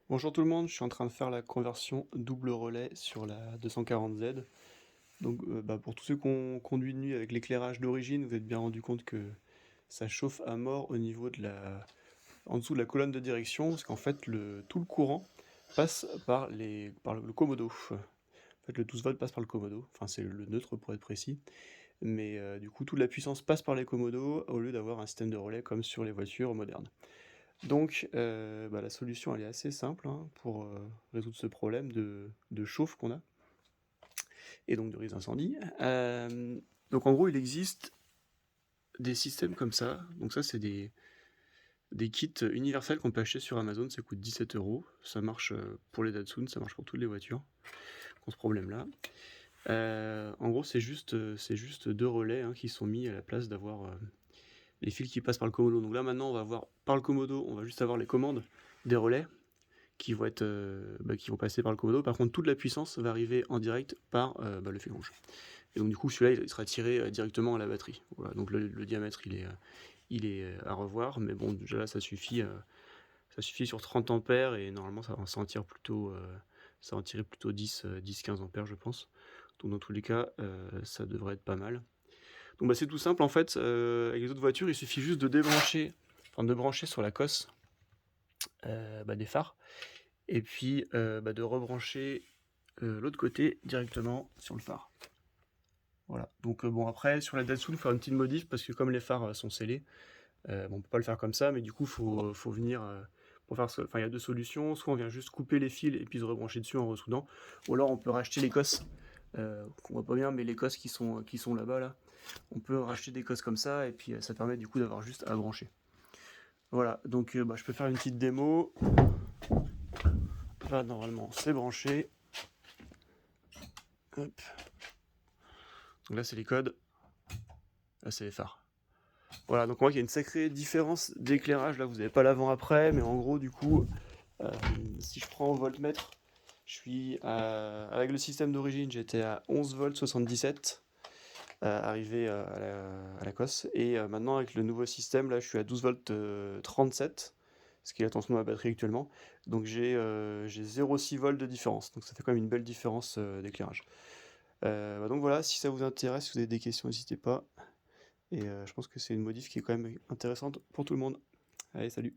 Bonjour tout le monde, je suis en train de faire la conversion double relais sur la 240Z. Donc pour tous ceux qui ont conduit de nuit avec l'éclairage d'origine, vous êtes bien rendu compte que ça chauffe à mort au niveau de en dessous de la colonne de direction, parce qu'en fait tout le courant passe par le commodo. En fait le 12 volts passe par le commodo, enfin c'est le neutre pour être précis, mais du coup toute la puissance passe par les commodos au lieu d'avoir un système de relais comme sur les voitures modernes. Donc, la solution, elle est assez simple, hein, pour résoudre ce problème de chauffe qu'on a, et donc de risque d'incendie. Donc en gros, il existe des systèmes comme ça. Donc ça, c'est des kits universels qu'on peut acheter sur Amazon, ça coûte 17 €. Ça marche pour les Datsun, ça marche pour toutes les voitures qui ont ce problème-là. En gros, c'est juste deux relais, hein, qui sont mis à la place d'avoir les fils qui passent par le commodo. Donc là, maintenant, on va avoir par le commodo, on va juste avoir les commandes des relais qui vont être, qui vont passer par le commodo. Par contre, toute la puissance va arriver en direct par le fil rouge. Et donc du coup, celui-là, il sera tiré directement à la batterie. Voilà, donc le diamètre, il est à revoir, mais bon, déjà là, ça suffit sur 30 ampères, et normalement, ça en tirer plutôt 10-15 ampères, je pense. Donc dans tous les cas, ça devrait être pas mal. Donc c'est tout simple, en fait, avec les autres voitures, il suffit juste de brancher sur la cosse des phares, et puis de rebrancher l'autre côté directement sur le phare. Voilà. Donc bon, après sur la Datsun, il faut faire une petite modif parce que comme les phares sont scellés, on peut pas le faire comme ça, mais du coup faut venir pour faire ça. Enfin, il y a deux solutions: soit on vient juste couper les fils et puis se rebrancher dessus en ressoudant, ou alors on peut racheter les cosses, qu'on voit pas bien, mais les cosses qui sont là-bas là. On peut racheter des cosses comme ça, et puis ça permet du coup d'avoir juste à brancher. Voilà, donc je peux faire une petite démo. Là normalement c'est branché. Hop. Donc là c'est les codes, là c'est les phares. Voilà, donc on voit qu'il y a une sacrée différence d'éclairage. Là vous n'avez pas l'avant-après, mais en gros du coup, si je prends au voltmètre, avec le système d'origine, j'étais à 11 volts 77, arrivé à la cosse, et maintenant avec le nouveau système, là je suis à 12 volts 37, ce qui est la tension de ma batterie actuellement. Donc j'ai 0,6 volts de différence, donc ça fait quand même une belle différence d'éclairage. Donc voilà, si ça vous intéresse, si vous avez des questions, n'hésitez pas. Et je pense que c'est une modif qui est quand même intéressante pour tout le monde. Allez, salut!